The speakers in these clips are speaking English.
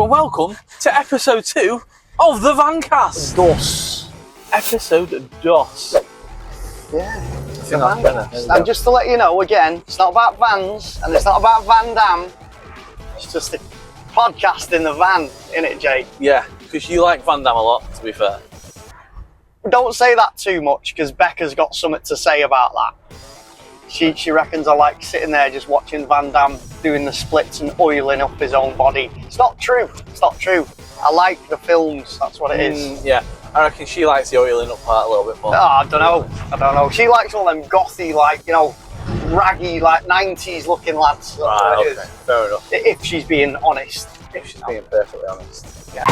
and welcome to episode 2 of the Vancast. DOS. Episode DOS. Yeah, it's the Vancast. And just to let you know, again, it's not about vans and it's not about Van Damme. It's just a podcast in the van, innit, Jay? Yeah, because you like Van Damme a lot, to be fair. Don't say that too much, because Becca's got something to say about that. She reckons I like sitting there just watching Van Damme doing the splits and oiling up his own body. It's not true. It's not true. I like the films. That's what it is. Yeah, I reckon she likes the oiling up part a little bit more. Oh, I don't know. She likes all them gothy, like, you know, raggy, like 90s looking lads. Right, okay. Fair enough. If she's being honest. If she's being perfectly honest. Yeah.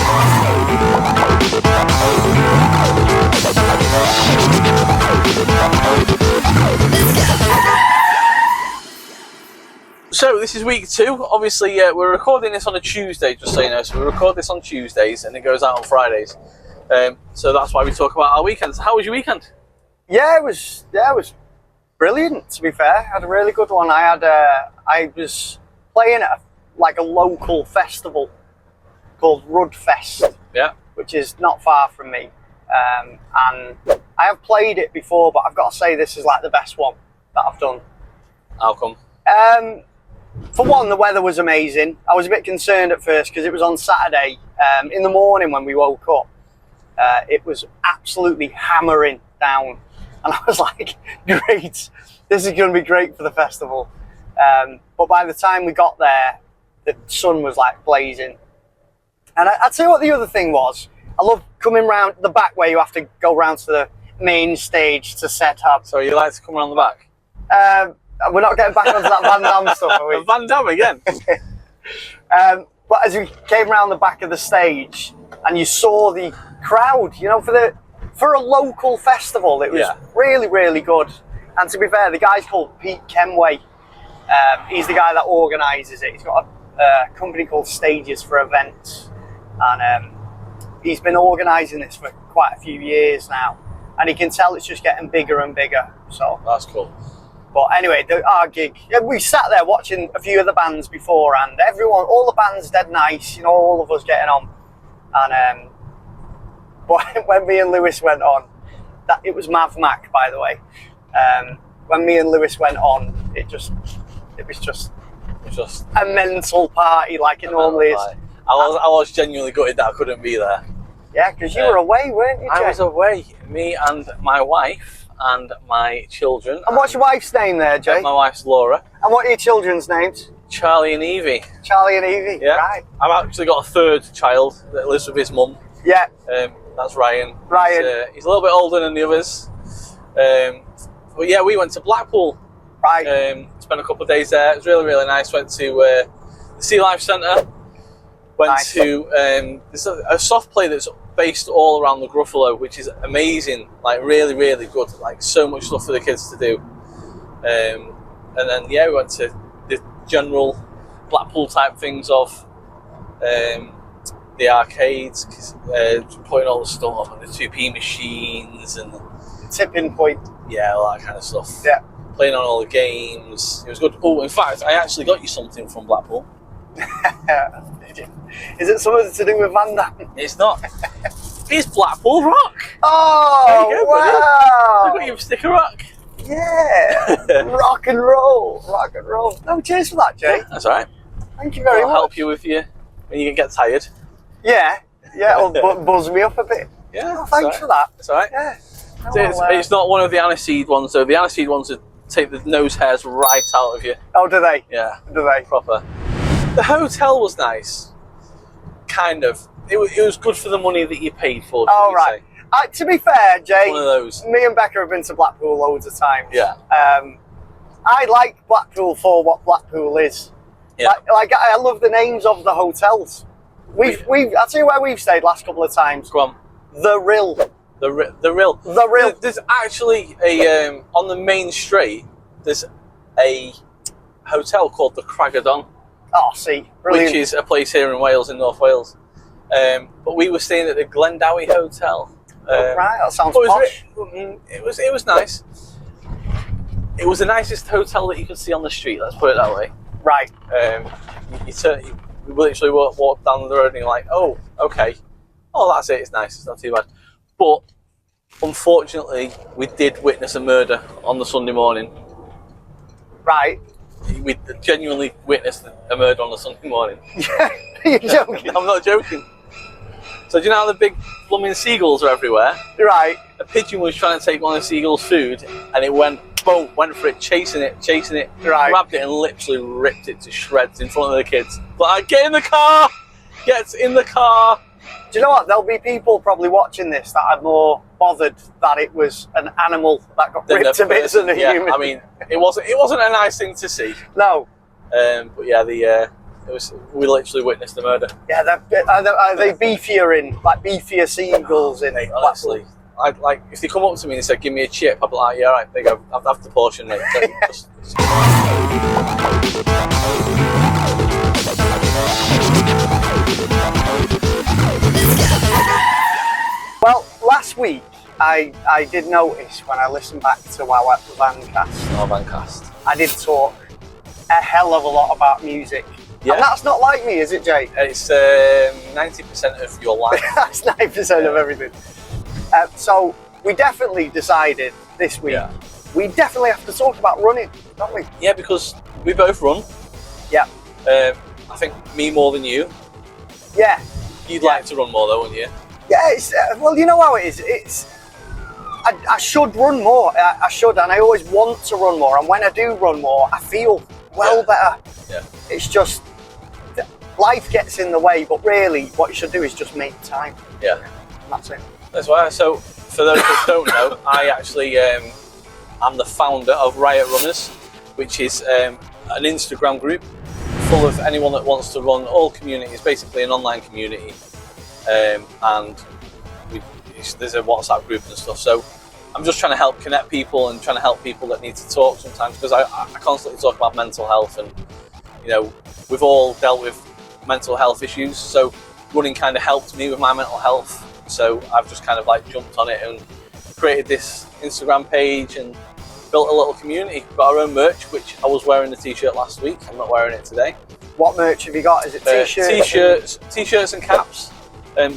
So this is week 2. Obviously, we're recording this on a Tuesday, just so you know. So we record this on Tuesdays and it goes out on Fridays. So that's why we talk about our weekends. How was your weekend? Yeah, it was brilliant. To be fair, I had a really good one. I was playing at a local festival called Rudfest. Yeah. Which is not far from me. And I have played it before, but I've got to say this is like the best one that I've done. How come? For one, the weather was amazing. I was a bit concerned at first because it was on Saturday in the morning when we woke up. It was absolutely hammering down, and I was like, great, this is going to be great for the festival. But by the time we got there, the sun was like blazing. And I'd say what the other thing was, I love coming round the back where you have to go round to the main stage to set up. So you like to come around the back? We're not getting back onto that Van Damme stuff, are we? Van Damme again? But as we came around the back of the stage and you saw the crowd, you know, for a local festival, it was really, really good. And to be fair, the guy's called Pete Kenway. He's the guy that organises it. He's got a company called Stages for Events. And he's been organising this for quite a few years now. And you can tell it's just getting bigger and bigger. So that's cool. But anyway, our gig, we sat there watching a few of the bands before, and all the bands dead nice, you know, all of us getting on. And when me and Lewis went on, it was MAVMAC, by the way. When me and Lewis went on, it was just a mental party like it normally is. I was genuinely gutted that I couldn't be there. Yeah, because you were away, weren't you, Jay? I was away. Me and my wife and my children. And what's your wife's name there, Jay? My wife's Laura. And what are your children's names? Charlie and Evie. Charlie and Evie, yeah. Right. I've actually got a third child that lives with his mum. Yeah. That's Ryan. He's a little bit older than the others. But yeah, we went to Blackpool. Right. Spent a couple of days there. It was really, really nice. Went to the Sea Life Centre. Went to there's a soft play that's based all around the Gruffalo, which is amazing, like really, really good, like so much stuff for the kids to do. And then we went to the general Blackpool type things of the arcades, putting all the stuff on the 2p machines and the tipping point. Yeah, all that kind of stuff. Yeah. Playing on all the games. It was good. Oh, in fact, I actually got you something from Blackpool. Is it something to do with Van Damme? It's not. It's Blackpool Rock. Oh, there you go, wow. I've got you a sticker rock. Yeah. Rock and roll. No, cheers for that, Jay. That's all right. Thank you very much. I'll help you with you when you get tired. Yeah, it'll buzz me up a bit. Yeah, oh, thanks for that. That's all right. Yeah. It's not one of the aniseed ones, though. The aniseed ones would take the nose hairs right out of you. Oh, do they? Yeah. Do they? Proper. The hotel was nice. Kind of. It was good for the money that you paid for. Oh, right. To be fair, Jay, one of those. Me and Becca have been to Blackpool loads of times. Yeah. I like Blackpool for what Blackpool is. Yeah. Like I love the names of the hotels. I'll tell you where we've stayed last couple of times. Go on. The Rill. The Rill. The Rill. There's actually on the main street. There's a hotel called the Cragadon. Oh, see, brilliant. Which is a place here in Wales, in North Wales. But we were staying at the Glendowie Hotel. Right, that sounds posh. It was nice. It was the nicest hotel that you could see on the street. Let's put it that way. Right. we literally walked down the road and you're like, oh, okay. Oh, that's it, it's nice, it's not too bad. But unfortunately, we did witness a murder on the Sunday morning. Right. We genuinely witnessed a murder on a Sunday morning. You're joking? I'm not joking. So do you know how the big blooming seagulls are everywhere? Right. A pigeon was trying to take one of the seagulls' food, and it went, boom, went for it, chasing it, right. grabbed it and literally ripped it to shreds in front of the kids. Like, get in the car! Get in the car! Do you know what? There'll be people probably watching this that are more bothered that it was an animal that got ripped to bits than a human. I mean, it wasn't a nice thing to see. No. But yeah, we literally witnessed the murder. Yeah, are they beefier like beefier seagulls in? Mate, honestly, I'd like if they come up to me and said, "Give me a chip," I'd be like, "Yeah, right, there you go. I'll have the portion, mate." Just... Well, last week I did notice when I listened back to our Vancast. Oh, Vancast. I did talk a hell of a lot about music. Yeah. And that's not like me, is it, Jay? It's 90% of your life. That's 90% of everything. So we definitely decided this week, we definitely have to talk about running, don't we? Yeah, because we both run. Yeah. I think me more than you. Yeah. You'd like to run more though, wouldn't you? Yeah, it's, well, you know how it is. I should run more. I should, and I always want to run more. And when I do run more, I feel better. Yeah. It's just life gets in the way, but really, what you should do is just make time. Yeah. And that's it. That's why. So, for those that don't know, I actually am the founder of RIOT Runners, which is an Instagram group full of anyone that wants to run. All communities, basically an online community, and there's a WhatsApp group and stuff. So I'm just trying to help connect people and trying to help people that need to talk sometimes, because I constantly talk about mental health, and you know, we've all dealt with mental health issues. So running kind of helped me with my mental health. So I've just kind of like jumped on it and created this Instagram page and built a little community. We've got our own merch, which I was wearing the t-shirt last week. I'm not wearing it today. What merch have you got? Is it t-shirts? T-shirts and caps.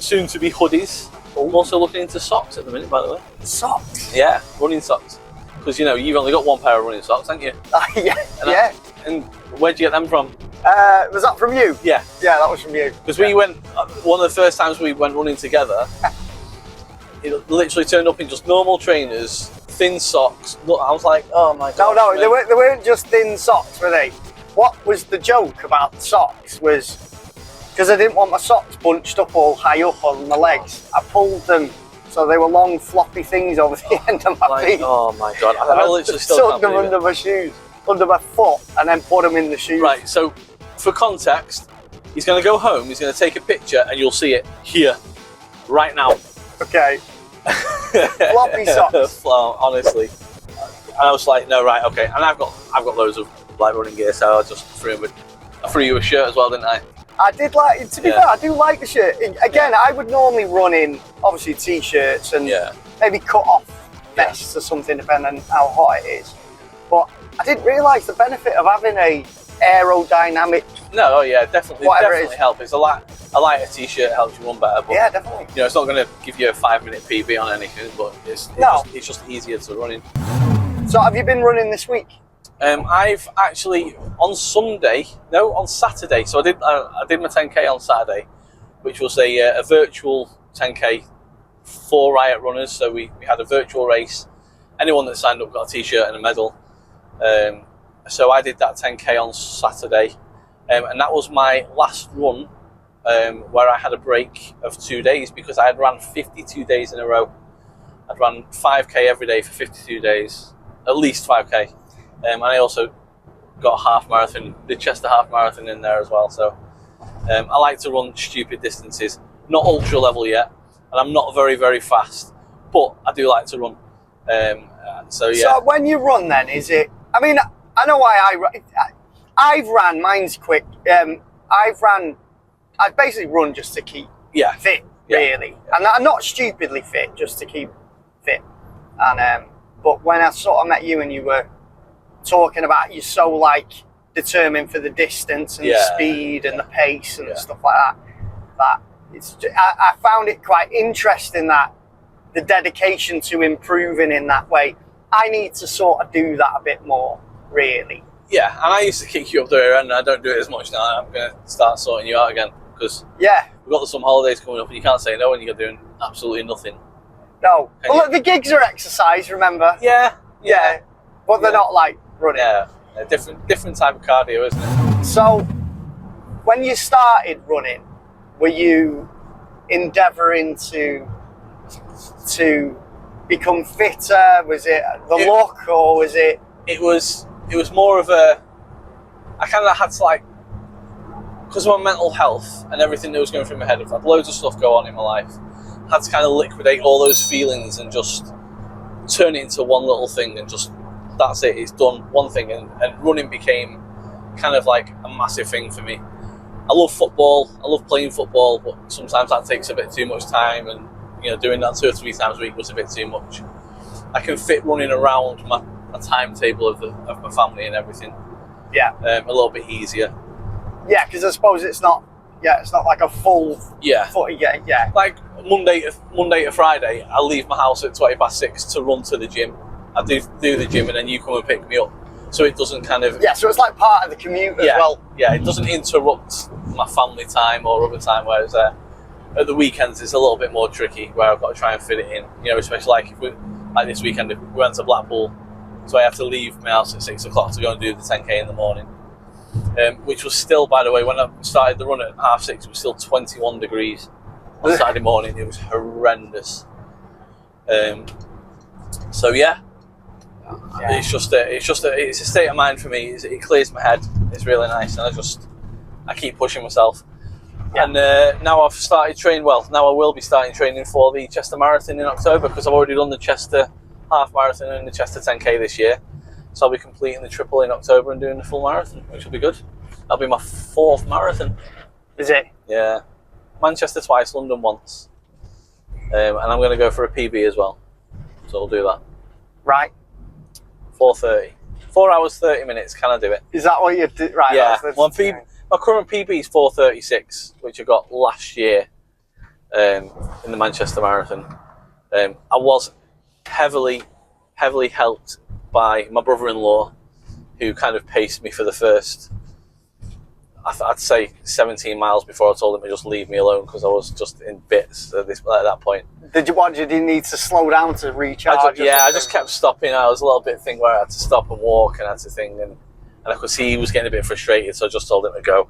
Soon to be hoodies. I'm also looking into socks at the minute, by the way. Socks? Yeah, running socks. Because you know, you've only got one pair of running socks, haven't you? Yeah. And where'd you get them from? Was that from you? Yeah. Yeah, that was from you. Because we went, one of the first times we went running together, it literally turned up in just normal trainers, thin socks. Look, I was like, oh my god. No, they weren't just thin socks, were they? What was the joke about the socks was, because I didn't want my socks bunched up all high up on my legs, I pulled them so they were long floppy things over the end of my feet. Oh my god, I literally still stuck can't them believe under my shoes, under my foot, and then put them in the shoes. Right, so for context, he's going to go home, he's going to take a picture, and you'll see it here, right now. Okay. Floppy socks. Honestly. And I was like, no, right, okay. And I've got loads of like running gear, so I just threw you a shirt as well, didn't I? I did like, to be fair, I do like the shirt. Again, I would normally run in, obviously, t-shirts and maybe cut off vests or something, depending on how hot it is. But I didn't realise the benefit of having a aerodynamic. No, definitely help. It's a lighter t-shirt helps you run better. But, yeah, definitely. You know, it's not going to give you a 5-minute PB on anything, but it's just easier to run in. So, have you been running this week? I've actually on Saturday. So I did my 10k on Saturday, which was a virtual 10k for RIOT Runners. So we had a virtual race. Anyone that signed up got a t-shirt and a medal. So I did that 10k on Saturday, and that was my last run where I had a break of 2 days, because I had ran 52 days in a row. I'd run 5k every day for 52 days, at least 5k. And I also got a half marathon, the Chester half marathon in there as well. So I like to run stupid distances, not ultra level yet, and I'm not very, very fast, but I do like to run. So when you run then, is it, I mean, I know why I've ran, mine's quick. I've basically run just to keep fit, really. And I'm not stupidly fit, just to keep fit. And but when I sort of met you and you were talking about you're so like determined for the distance and the speed and the pace and stuff like that. But I found it quite interesting that the dedication to improving in that way. I need to sort of do that a bit more, really. Yeah, and I used to kick you up the rear end, and I don't do it as much now. I'm going to start sorting you out again, because we've got the summer holidays coming up, and you can't say no when you're doing absolutely nothing. No. Well, look, the gigs are exercise, remember? Yeah. But they're not like running. Yeah, a different type of cardio, isn't it? So, when you started running, were you endeavouring to become fitter? Was it the look, or was it? It was more of a. I kind of had to, like, because of my mental health and everything that was going through my head. I've had loads of stuff go on in my life. I had to kind of liquidate all those feelings and just turn it into one little thing, and just that's it. It's done, one thing, and running became kind of like a massive thing for me. I love football. I love playing football, but sometimes that takes a bit too much time, and doing that 2 or 3 times a week was a bit too much. I can fit running around my timetable of my family and everything. Yeah, a little bit easier. Yeah, because I suppose it's not like a full 40 game. Yeah, like Monday to Friday, I leave my house at 6:20 to run to the gym. I do the gym, and then you come and pick me up. So it doesn't kind of... Yeah, so it's like part of the commute as well. Yeah, it doesn't interrupt my family time or other time, whereas at the weekends it's a little bit more tricky, where I've got to try and fit it in. Especially like this weekend, if we went to Blackpool, so I have to leave my house at 6 o'clock to go and do the 10k in the morning. Which was still, by the way, when I started the run at 6:30, it was still 21 degrees on Saturday morning. It was horrendous. So yeah. It's a state of mind for me. It clears my head. It's really nice, and I keep pushing myself. Yeah. And now I've started training. Well, now I will be starting training for the Chester Marathon in October, because I've already done the Chester half marathon and the Chester 10k this year. So I'll be completing the triple in October and doing the full marathon, which will be good. That'll be my 4th marathon. Is it? Yeah. Manchester twice, London once. And I'm going to go for a PB as well. So I'll do that. Right. 4:30. 4 hours, 30 minutes. Can I do it? Is that what you do? Right. Yeah. My current PB is 4:36, which I got last year in the Manchester Marathon. I was heavily helped by my brother-in-law, who kind of paced me for the first, I'd say 17 miles before I told him to just leave me alone, because I was just in bits at that point. Did you need to slow down to recharge? I just kept stopping. I was a little bit thing where I had to stop and walk, and I had to thing, and I could see he was getting a bit frustrated, so I just told him to go,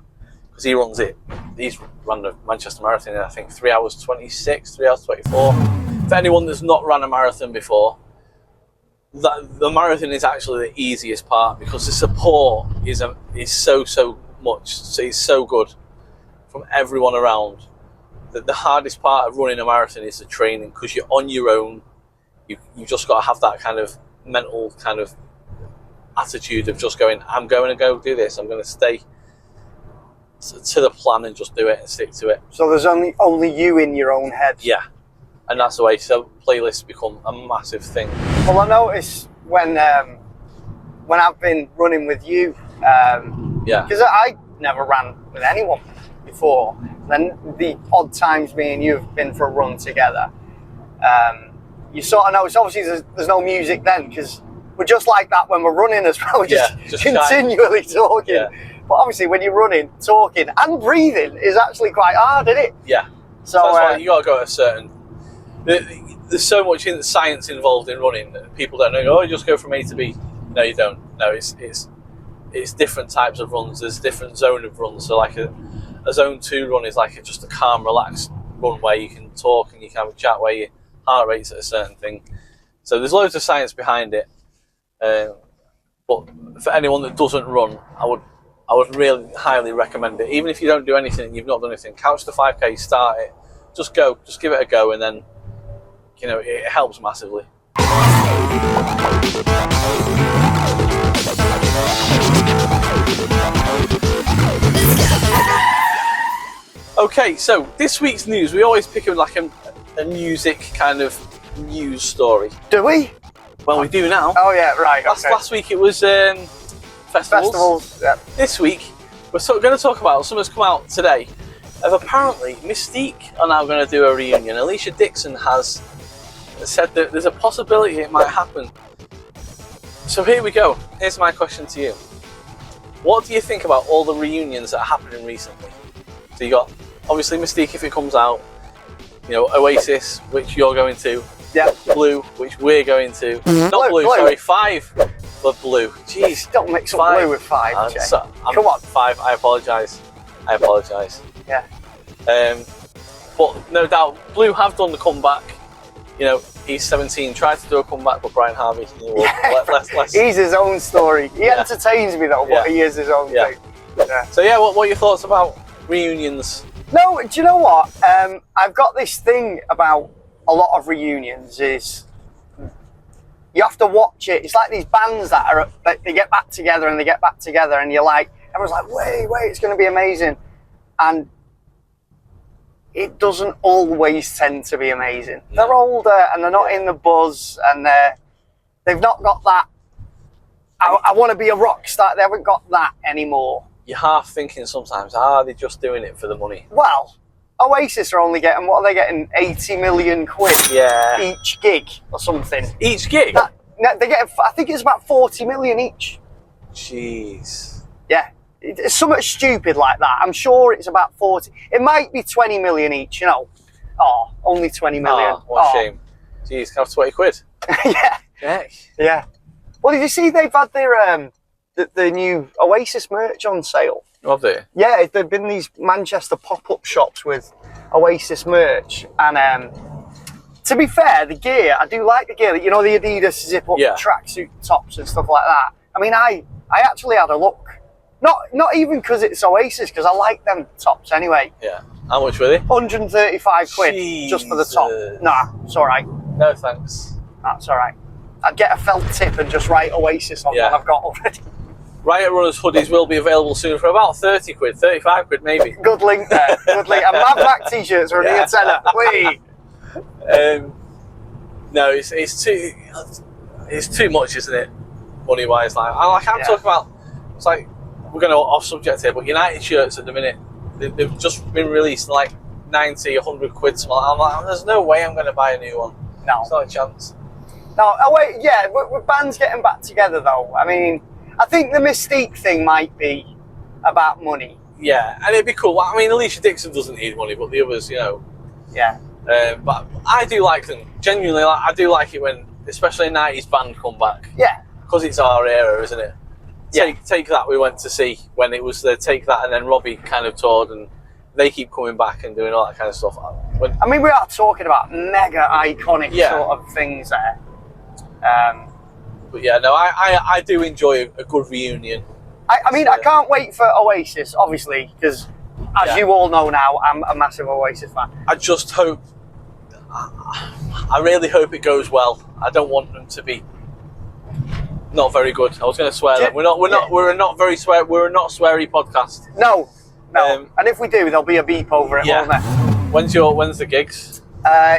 because he runs it. He's run the Manchester Marathon in, I think, 3 hours 26, 3 hours 24. For anyone that's not run a marathon before, the marathon is actually the easiest part, because the support is so much. So it's so good from everyone around. The hardest part of running a marathon is the training, because you're on your own. You just got to have that kind of mental kind of attitude of just going, I'm going to go do this. I'm going to stay to the plan and just do it and stick to it. So there's only you in your own head. Yeah. And that's the way. So playlists become a massive thing. Well, I notice when I've been running with you, because I never ran with anyone before. Then the odd times me and you have been for a run together, you sort of notice. Obviously, there's no music then, because we're just like that when we're running as well. Just continually talking. Yeah. But obviously, when you're running, talking and breathing is actually quite hard, isn't it? Yeah. So that's why you got to go at a certain. There's so much science involved in running that people don't know. Oh, you just go from A to B. No, you don't. No, it's different types of runs. There's different zone of runs. So like a zone 2 run is like just a calm, relaxed run where you can talk and you can have a chat, where your heart rate's at a certain thing. So there's loads of science behind it. But for anyone that doesn't run, I would really highly recommend it. Even if you don't do anything and you've not done anything, couch to 5k, start it. Just go. Just give it a go, and then it helps massively. Okay, so this week's news, we always pick up like a music kind of news story. Do we? Well, we do now. Oh yeah, right. Last week it was festivals. Yeah. This week, we're going to talk about something that's come out today. Of apparently, Mystique are now going to do a reunion. Alicia Dixon has said that there's a possibility it might happen. So here we go. Here's my question to you. What do you think about all the reunions that are happening recently? So you got, obviously, Mystique if it comes out. You know, Oasis, which you're going to. Yeah. Blue, which we're going to. Not Blue, sorry, Five, but Blue. Jeez. Don't mix up Blue with Five, Jay. Come on. Five, I apologise. Yeah. But no doubt, Blue have done the comeback. You know, he's 17, tried to do a comeback, but Brian Harvey, He's his own story. He entertains me though, but he is his own thing. Yeah. So yeah, what are your thoughts about reunions? No, do you know what? I've got this thing about a lot of reunions is you have to watch it. It's like these bands that they get back together and you're like, everyone's like, wait, it's going to be amazing. And it doesn't always tend to be amazing. No. They're older and they're not in the buzz and they've not got that, I want to be a rock star. They haven't got that anymore. You're half thinking sometimes, are they just doing it for the money? Well, Oasis are only getting, what are they getting, 80 million quid each gig or something. Each gig? They get, I think it's about 40 million each. Jeez. Yeah, it's something stupid like that. I'm sure it's about 40. It might be 20 million each, you know. Oh, only 20 million. Oh, what a shame. Jeez, can I have 20 quid? Yeah. Heck. Yeah. Well, did you see they've had their the new Oasis merch on sale? Have they? Yeah, there've been these Manchester pop-up shops with Oasis merch, and to be fair, the gear, I do like the gear. You know, the Adidas zip-up tracksuit tops and stuff like that. I mean, I actually had a look. Not even because it's Oasis, because I like them tops anyway. Yeah. How much were they? 135 quid Jesus. just for the top. Nah, it's all right. No thanks. That's all right. I'd get a felt tip and just write Oasis on what I've got already. Riot Runners hoodies will be available soon for about 30 quid, 35 quid maybe. Good link there. Good link. And MAVMAC t-shirts are a tenner. Wait. No, it's too much, isn't it? Money wise, I'm talking about. It's like we're going to off subject here, but United shirts at the minute they've just been released like 90, 100 quid. I'm like, there's no way I'm going to buy a new one. No, it's not a chance. No, with bands getting back together though. I mean, I think the Mystique thing might be about money. Yeah, and it'd be cool. I mean, Alicia Dixon doesn't need money, but the others, you know. Yeah. But I do like them. Genuinely, I do like it when, especially a 90s band come back. Yeah. Because it's our era, isn't it? Take That we went to see when it was the Take That, and then Robbie kind of toured, and they keep coming back and doing all that kind of stuff. I mean, we are talking about mega iconic sort of things there. But yeah, no, I do enjoy a good reunion. I mean, I can't wait for Oasis, obviously, because as you all know now, I'm a massive Oasis fan. I just hope, I really hope it goes well. I don't want them to be not very good. I was going to swear that we're a not sweary podcast. No. And if we do, there'll be a beep over it, won't there? When's the gigs?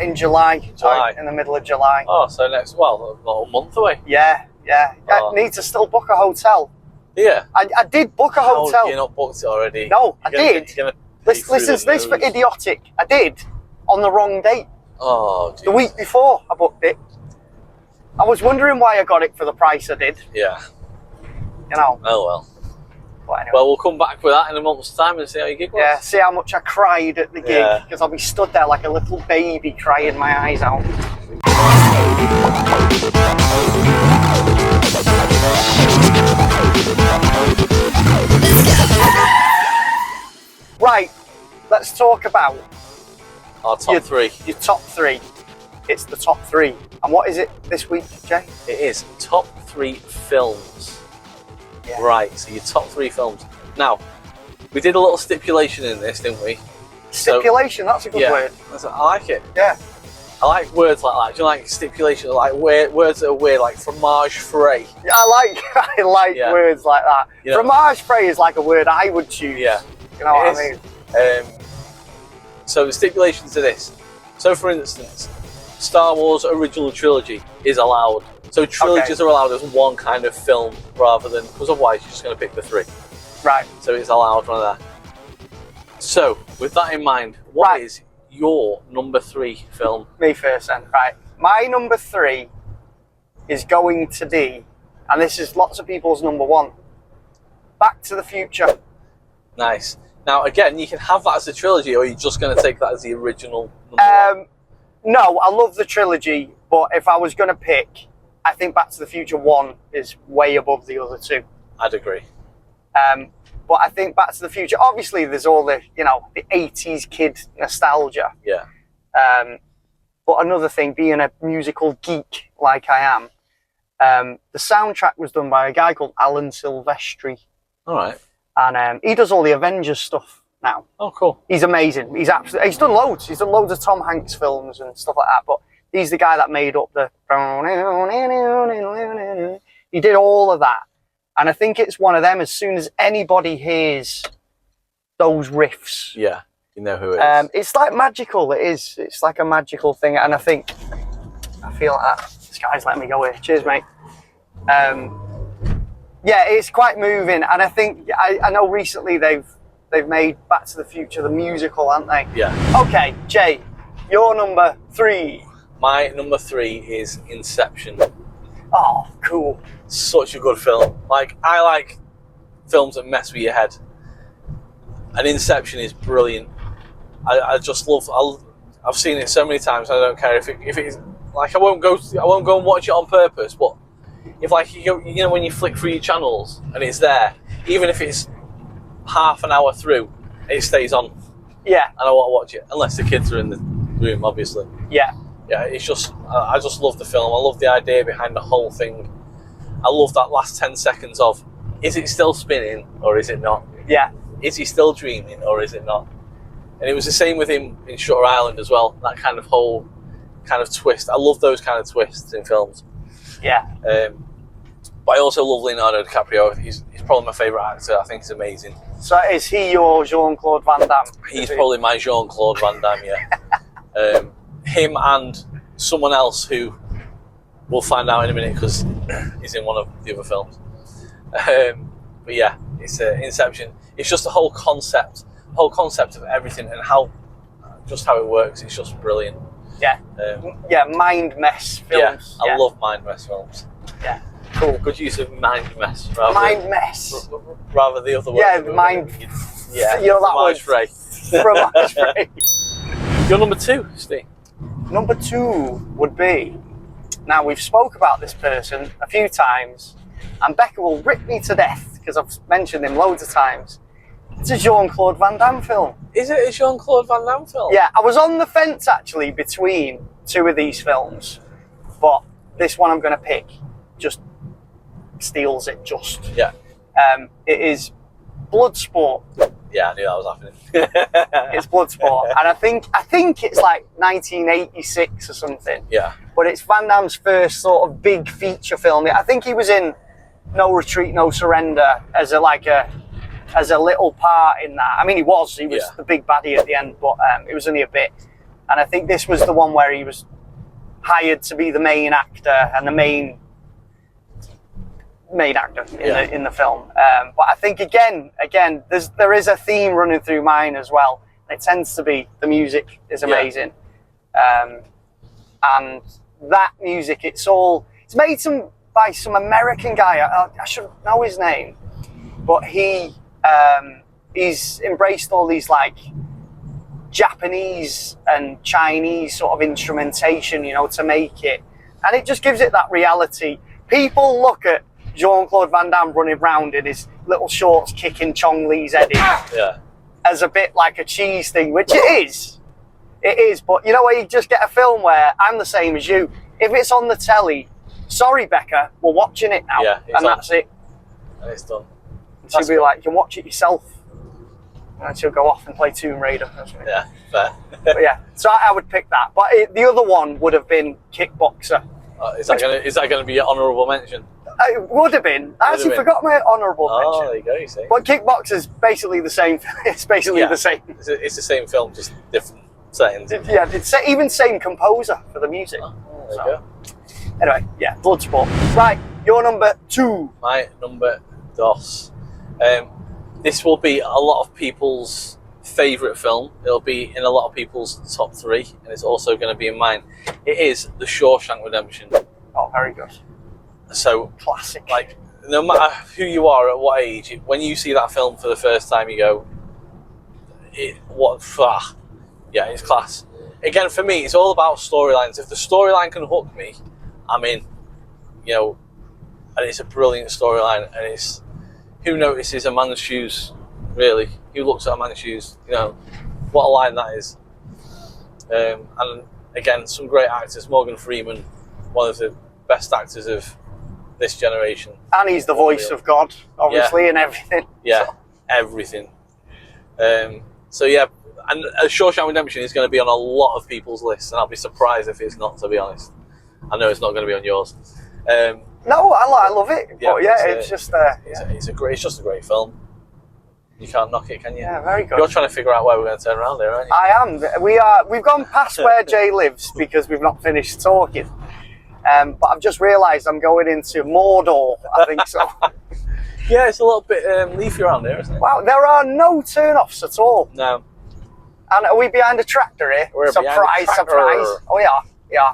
In July. In the middle of July. Oh, so next, a month away. Yeah. I need to still book a hotel. Yeah. I did book a hotel. You're not booked it already? No, I did. Listen to this for idiotic. I did on the wrong date. Oh, geez. The week before I booked it. I was wondering why I got it for the price I did. Yeah. You know. Oh well. But anyway. Well, we'll come back with that in a month's time and see how your gig was. Yeah, see how much I cried at the gig, because I'll be stood there like a little baby crying my eyes out. Right, let's talk about our top three. Your top three. It's the top three. And what is it this week, Jay? It is top 3 films. Yeah. Right, so your top 3 films. Now, we did a little stipulation in this, didn't we? Stipulation, that's a good word. I like it. Yeah. I like words like that. Do you like stipulation? Like words that are weird, like fromage, Frais. Yeah, I like words like that. You know, fromage, Frais is like a word I would choose. Yeah. You know what I mean? So the stipulations are this. So for instance, Star Wars original trilogy is allowed. So trilogies are allowed as one kind of film rather than, because otherwise you're just going to pick the 3. Right. So it's allowed one of that. So with that in mind, what is your number 3 film? Me first then. Right. My number 3 is going to be, and this is lots of people's number 1, Back to the Future. Nice. Now again, you can have that as a trilogy, or you're just going to take that as the original number 1? No, I love the trilogy, but if I was going to pick, I think Back to the Future 1 is way above the other 2. I'd agree. But I think Back to the Future, obviously there's all the, the 80s kid nostalgia. Yeah. But another thing, being a musical geek like I am, the soundtrack was done by a guy called Alan Silvestri. All right. And he does all the Avengers stuff now. Oh, cool. He's amazing. He's done loads. He's done loads of Tom Hanks films and stuff like that. But he's the guy that made up the... He did all of that. And I think it's one of them, as soon as anybody hears those riffs... Yeah, you know who it is. It's like magical, it is. It's like a magical thing. And I feel like this guy's letting me go here. Cheers, mate. Yeah, it's quite moving. And I think, I know recently they've made Back to the Future the musical, haven't they? Yeah. Okay, Jay, your number 3. My number 3 is Inception. Oh, cool. Such a good film. Like, I like films that mess with your head. And Inception is brilliant. I just love. I've seen it so many times. I don't care if it's like I won't go and watch it on purpose. But if like when you flick through your channels and it's there, even if it's half an hour through, it stays on. Yeah. And I want to watch it unless the kids are in the room, obviously. Yeah. Yeah. It's just I just love the film. I love the idea behind the whole thing. I love that last 10 seconds of, is it still spinning or is it not? Yeah. Is he still dreaming or is it not? And it was the same with him in Shutter Island as well. That kind of whole kind of twist. I love those kind of twists in films. Yeah. But I also love Leonardo DiCaprio. He's probably my favourite actor. I think he's amazing. So is he your Jean-Claude Van Damme? He's probably my Jean-Claude Van Damme, yeah. Him and someone else who we'll find out in a minute because he's in one of the other films. But yeah, it's Inception. It's just the whole concept of everything and how it works. It's just brilliant. Yeah. Mind mess films. Yeah, I love mind mess films. Yeah. Cool. Good use of mind mess. Rather the other word. Yeah, mind. Yeah. You know that word. Fromage Frais. Your number 2, Steve. Number 2 would be. Now we've spoke about this person a few times, and Becca will rip me to death because I've mentioned him loads of times. It's a Jean-Claude Van Damme film. Is it a Jean-Claude Van Damme film? Yeah, I was on the fence actually between 2 of these films, but this one I'm going to pick just steals it. Yeah. It is Bloodsport. Yeah, I knew that was happening. It's Bloodsport, and I think it's like 1986 or something. Yeah. But it's Van Damme's first sort of big feature film. I think he was in No Retreat, No Surrender as a little part in that. I mean, he was the big baddie at the end, but it was only a bit. And I think this was the one where he was hired to be the main actor and the main actor in the film. But I think again, there is a theme running through mine as well. It tends to be the music is amazing, and that music it's made by some American guy. I should know his name, but he's embraced all these like Japanese and Chinese sort of instrumentation, to make it, and it just gives it that reality. People look at Jean-Claude Van Damme running around in his little shorts kicking Chong Li's head in as a bit like a cheese thing, which it is, but where you just get a film where I'm the same as you. If it's on the telly, sorry Becca, we're watching it now, and that's it. And it's done. And she'll be like, you can watch it yourself. And she'll go off and play Tomb Raider. Yeah, fair. But yeah, so I would pick that. But the other one would have been Kickboxer. Is that going to be an honourable mention? It would have been. I actually forgot my honourable mention. Oh, there you go, you see. But Kickboxer's basically the same. It's basically the same. It's the same film, just different settings. Yeah, it's even same composer for the music. Oh, there you go. Anyway, yeah, Bloodsport. Right, your number 2. My number dos. This will be a lot of people's favourite film. It'll be in a lot of people's top 3, and it's also going to be in mine. It is The Shawshank Redemption. Oh, very good. So, classic. Like, no matter who you are at what age, when you see that film for the first time, you go, yeah, it's class. Again, for me, it's all about storylines. If the storyline can hook me, I'm in. You know, and it's a brilliant storyline, and it's who notices a man's shoes, really? Who looks at a man's shoes? You know, what a line that is. And again, some great actors. Morgan Freeman, one of the best actors of this generation. And he's the voice of God, obviously, and everything. Yeah, so. Everything. So yeah, and Shawshank Redemption is going to be on a lot of people's lists, and I'll be surprised if it's not, to be honest. I know it's not going to be on yours. No, I love it. Yeah, but yeah, it's just it's just a great film. You can't knock it, can you? Yeah, very good. You're trying to figure out where we're going to turn around here, aren't you? I am. We've gone past where Jay lives because we've not finished talking. But I've just realised I'm going into Mordor, I think so. Yeah, it's a little bit leafy around here, isn't it? Wow, there are no turn-offs at all. No. And are we behind a tractor here? We're surprise. Oh, yeah.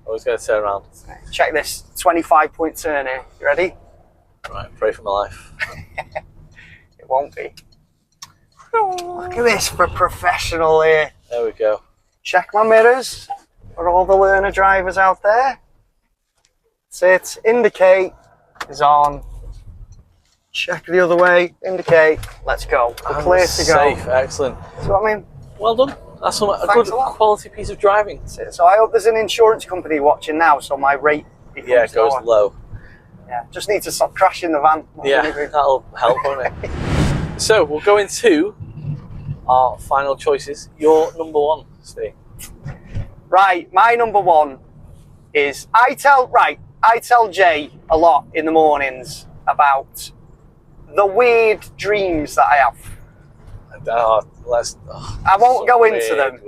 I was going to turn around. Check this 25-point turn here. You ready? Right, pray for my life. It won't be. Look at this for professional here. There we go. Check my mirrors for all the learner drivers out there. That's it. Indicate is on. Check the other way. Indicate. Let's go. We're clear to go. Safe. Excellent. See what I mean? Well done. That's a good quality piece of driving. So I hope there's an insurance company watching now, so my rate goes low. Yeah, just need to stop crashing the van. Yeah, that'll help, won't it? So we'll go into our final choices. Your number 1, Steve. Right, my number 1 is I tell Jay a lot in the mornings about the weird dreams that I have. I won't go into them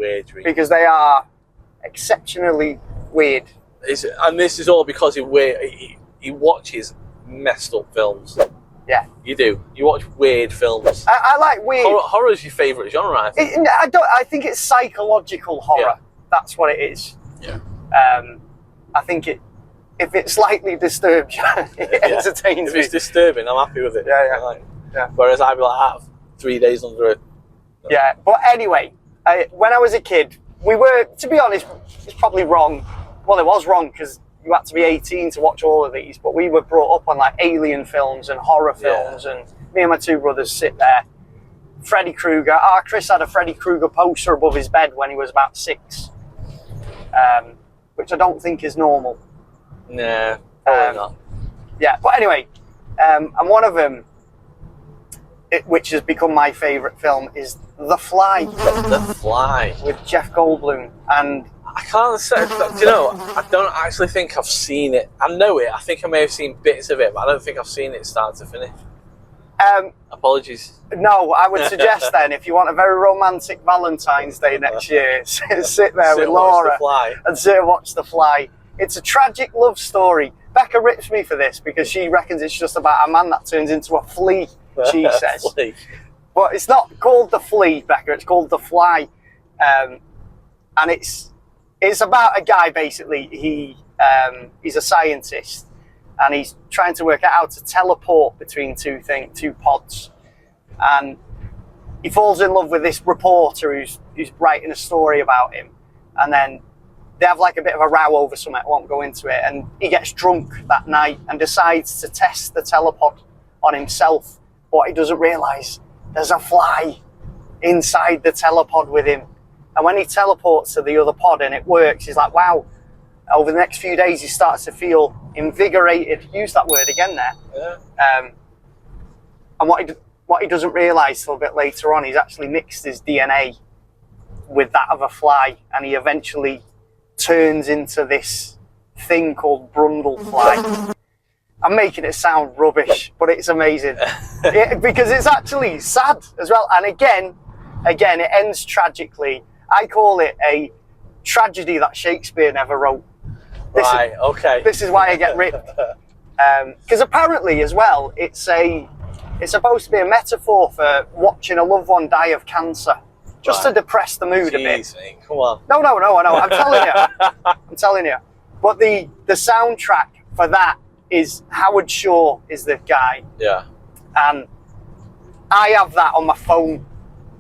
because they are exceptionally weird. And this is all because he watches messed up films. Yeah, you do. You watch weird films. I like weird. Horror is your favourite genre, I think. I think it's psychological horror. Yeah. That's what it is. Yeah. I think if it slightly disturbs you, it entertains me. If it's disturbing, I'm happy with it. Yeah. Whereas I'd be like, I have 3 days under it. No. Yeah, but anyway, when I was a kid, we were, to be honest, it's probably wrong. Well, it was wrong because you had to be 18 to watch all of these, but we were brought up on like alien films and horror films, and me and my 2 brothers sit there. Freddy Krueger. Chris had a Freddy Krueger poster above his bed when he was about 6, which I don't think is normal. Nah, probably not. Yeah, but anyway, and one of them, which has become my favourite film, is The Fly. The Fly. With Jeff Goldblum. And I can't say, do you know, I don't actually think I've seen it. I know it, I think I may have seen bits of it, but I don't think I've seen it start to finish. Apologies. No, I would suggest then, if you want a very romantic Valentine's Day next year, sit there with Laura and sit and watch The Fly. It's a tragic love story. Becca rips me for this because she reckons it's just about a man that turns into a flea, she says. But it's not called The Flea, Becca, it's called The Fly. And it's about a guy, basically. He's a scientist, and he's trying to work out how to teleport between two pods. And he falls in love with this reporter who's writing a story about him. And then they have like a bit of a row over something, I won't go into it. And he gets drunk that night and decides to test the telepod on himself. But he doesn't realise there's a fly inside the telepod with him. And when he teleports to the other pod and it works, he's like, wow. Over the next few days, he starts to feel invigorated. Use that word again there. Yeah. And what he doesn't realise till a bit later on, he's actually mixed his DNA with that of a fly, and he eventually turns into this thing called Brundlefly. I'm making it sound rubbish, but it's amazing. Because it's actually sad as well. And again, it ends tragically. I call it a tragedy that Shakespeare never wrote. Right, okay. This is why I get ripped. Because apparently as well, it's supposed to be a metaphor for watching a loved one die of cancer. Just to depress the mood a bit. Mate, come on. No, I'm telling you. I'm telling you. But the soundtrack for that is Howard Shore is the guy. Yeah. And I have that on my phone.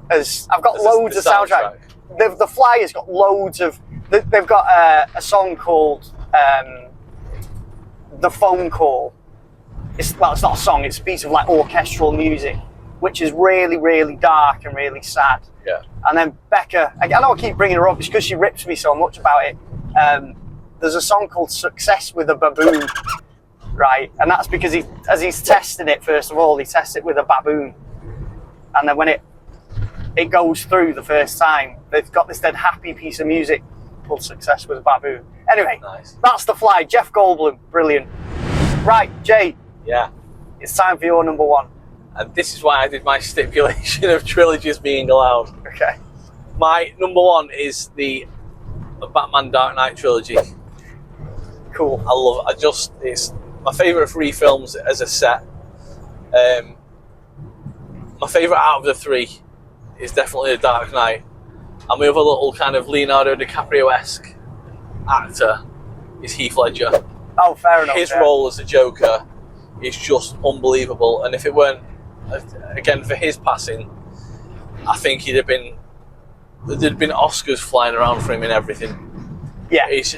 I've got loads of soundtrack. The Fly has got loads of... They've got a song called The Phone Call. It's not a song, it's a piece of like orchestral music, which is really, really dark and really sad. Yeah. And then Becca, I know I keep bringing her up because she rips me so much about it. There's a song called Success with a Baboon, right? And that's because as he's testing it, first of all, he tests it with a baboon. And then when it goes through the first time, they've got this dead happy piece of music called Success with a Baboon. Anyway, nice. That's The Fly, Jeff Goldblum, brilliant. Right, Jay. Yeah. It's time for your number one. And this is why I did my stipulation of trilogies being allowed. Okay. My number one is the Batman Dark Knight trilogy. Cool. I love it. It's my favourite 3 films as a set. My favourite out of the 3 is definitely The Dark Knight. And my other little kind of Leonardo DiCaprio-esque actor is Heath Ledger. Oh, fair enough. His role as the Joker is just unbelievable. And if it weren't, again, for his passing, I think there'd have been Oscars flying around for him and everything. Yeah. He's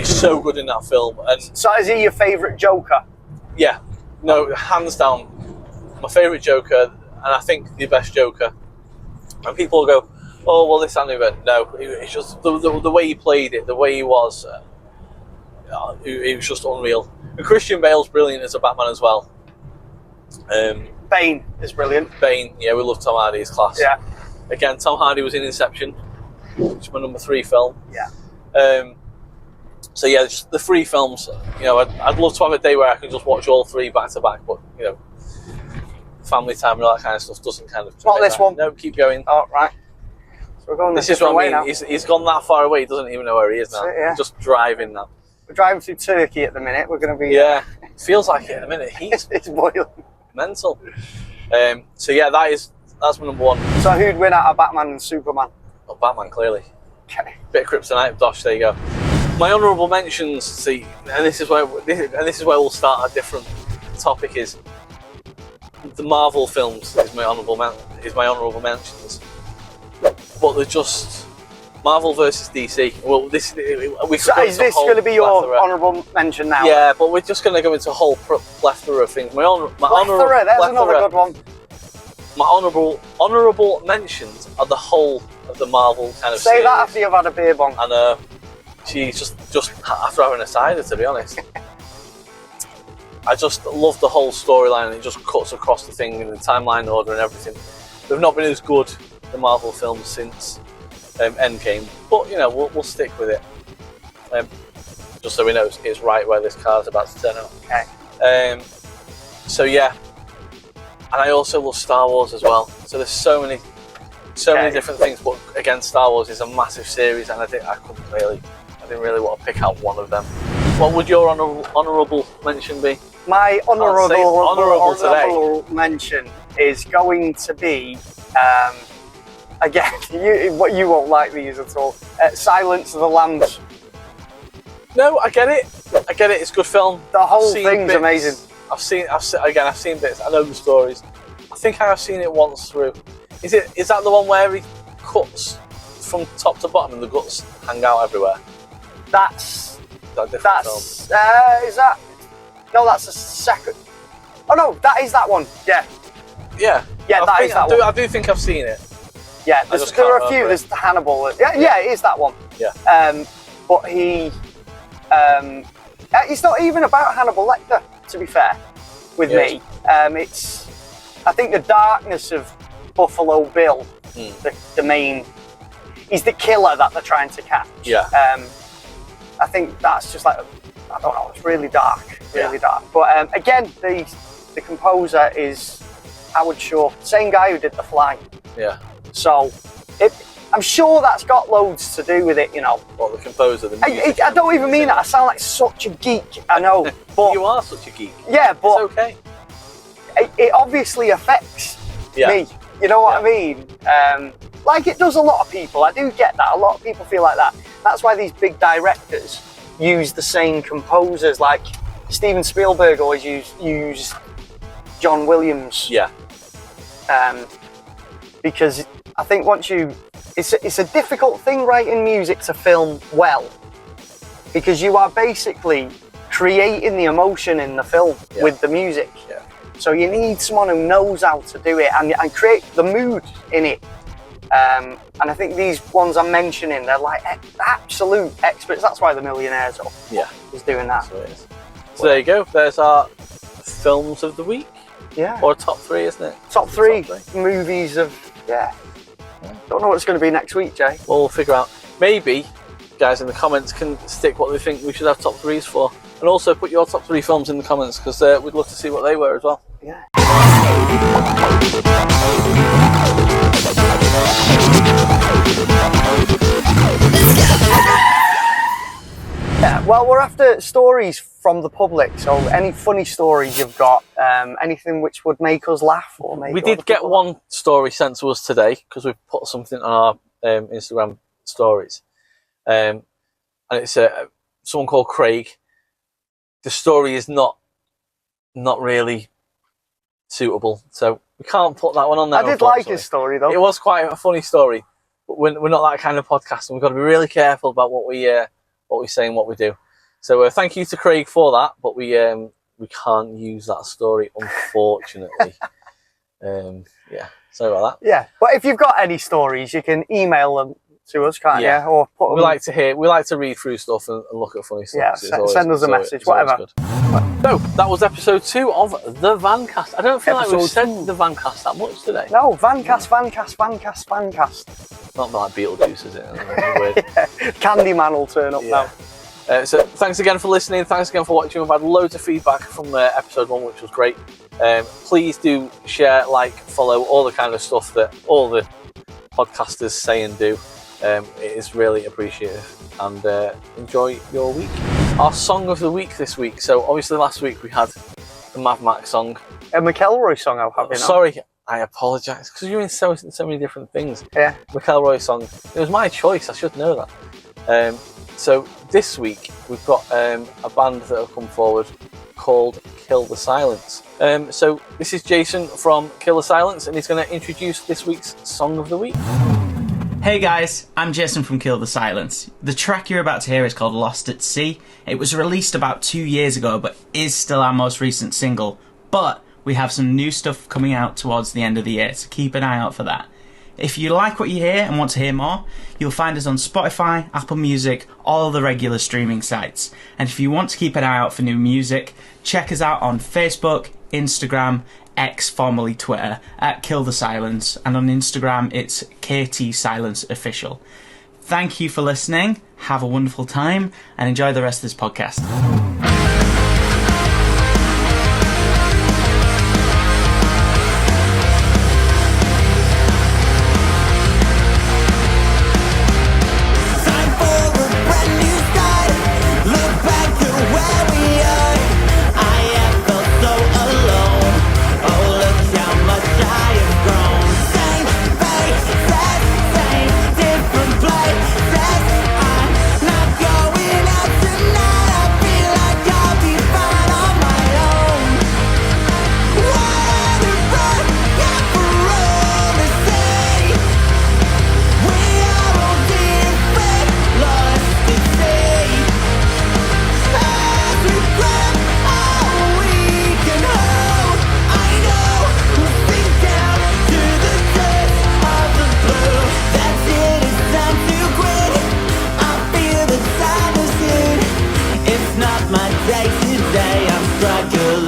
so good in that film. And so is he your favourite Joker? Yeah. No, hands down. My favourite Joker, and I think the best Joker. And people go, oh, well, this and that. No, it's just the way he played it, the way he was. It was just unreal. And Christian Bale's brilliant as a Batman as well. Bane is brilliant. Bane, yeah, we love Tom Hardy's class. Yeah. Again, Tom Hardy was in Inception, which is my number 3 film. Yeah. So yeah, just the 3 films. You know, I'd love to have a day where I can just watch all 3 back to back, but you know, family time and all that kind of stuff doesn't kind of. Not this one. No, keep going. Oh, right. So we're going this is what I mean. now. He's gone that far away. He doesn't even know where he is now. Yeah. He's just driving now. We're driving through Turkey at the minute. We're going to be. Yeah, feels like it in a minute. He's it's boiling. Mental. So yeah, that's my number 1. So who'd win out of Batman and Superman? Oh, Batman, clearly. Okay. Bit of kryptonite, Dosh. There you go. My honourable mentions. See, and this is where we'll start a different topic. Is the Marvel films is my honourable mentions, but they're just Marvel versus DC. Well, is this going to be your honourable mention now? Yeah, but we're just going to go into a whole plethora of things. There's another good one. My honourable mentions are the whole of the Marvel kind of Say series. that after you've had a beer bong. And she's just after having a cider, to be honest. I just love the whole storyline, and it just cuts across the thing in the timeline order and everything. They've not been as good, the Marvel films, since Endgame, but you know, we'll stick with it. Just so we know it's right where this car's about to turn out. Okay. So yeah, and I also love Star Wars as well. So there's so many different things, but again, Star Wars is a massive series, and I didn't really want to pick out one of them. What would your honourable mention be? My honourable today. mention is going to be, again, you w't like these at all. Silence of the Lambs. No, I get it. It's a good film. The whole thing's amazing. I've seen bits. I know the stories. I think I have seen it once through. Is that the one where he cuts from top to bottom and the guts hang out everywhere? That's a different film. Is that? No, that's a second. Oh no, that is that one. Yeah. Yeah. Yeah, that is that one. I do think I've seen it. Yeah, there are a few. There's Hannibal. Yeah, it is that one. Yeah. But it's not even about Hannibal Lecter, to be fair, with me. I think the darkness of Buffalo Bill, the main, he's the killer that they're trying to catch. Yeah. I think that's just like, I don't know, it's really dark, dark. But again, the composer is Howard Shore, same guy who did The Fly. Yeah. So I'm sure that's got loads to do with it, you know. What, the composer, the music? I don't even mean that. I sound like such a geek, I know. But you are such a geek. Yeah, but it's okay. It obviously affects me. You know what I mean? Like it does a lot of people. I do get that. A lot of people feel like that. That's why these big directors use the same composers. Like Steven Spielberg always used John Williams. Yeah. Because I think it's a difficult thing writing music to film well, because you are basically creating the emotion in the film with the music. Yeah. So you need someone who knows how to do it and create the mood in it. And I think these ones I'm mentioning, they're like absolute experts. That's why the Millionaires is doing that. So, it is. So there you go. There's our films of the week. Yeah. Or top 3, isn't it? Top three movies of Don't know what it's going to be next week, Jay. Well, we'll figure out. Maybe guys in the comments can stick what they think we should have top 3s for, and also put your top 3 films in the comments, because we'd love to see what they were as well. Yeah. Yeah, well, we're after stories from the public, so any funny stories you've got, anything which would make us laugh or make. We did get one story sent to us today, because we put something on our Instagram stories, and it's someone called Craig. The story is not really suitable, so we can't put that one on there. I did like his story though. It was quite a funny story, but we're not that kind of podcast, and we've got to be really careful about what we say and what we do. So thank you to Craig for that, but we can't use that story, unfortunately. Yeah, sorry about that. Yeah, but if you've got any stories, you can email them to us, can't you? Or put them... We like to read through stuff and look at funny stuff. Yeah, send us a message, whatever. So that was episode 2 of the Vancast. I don't feel like we've said the Vancast that much today. No, Vancast. Not like Beetlejuice, is it? Weird. Candyman will turn up now. So thanks again for listening. Thanks again for watching. We've had loads of feedback from episode 1, which was great. Please do share, like, follow, all the kind of stuff that all the podcasters say and do. It is really appreciated, and enjoy your week. Our song of the week this week. So obviously last week we had the MAVMAC song. A McElroy song, I'll have you know. Sorry, I apologise, because you're in so many different things. Yeah. McElroy song. It was my choice. I should know that. So this week we've got a band that have come forward called Kill the Silence. So this is Jason from Kill the Silence, and he's going to introduce this week's song of the week. Hey guys, I'm Jason from Kill the Silence. The track you're about to hear is called Lost at Sea. It was released about 2 years ago, but is still our most recent single. But we have some new stuff coming out towards the end of the year, so keep an eye out for that. If you like what you hear and want to hear more, you'll find us on Spotify, Apple Music, all the regular streaming sites. And if you want to keep an eye out for new music, check us out on Facebook, Instagram, X, formerly Twitter, at Kill the Silence, and on Instagram it's KT Silence Official. Thank you for listening, have a wonderful time, and enjoy the rest of this podcast. My day to day, I'm struggling.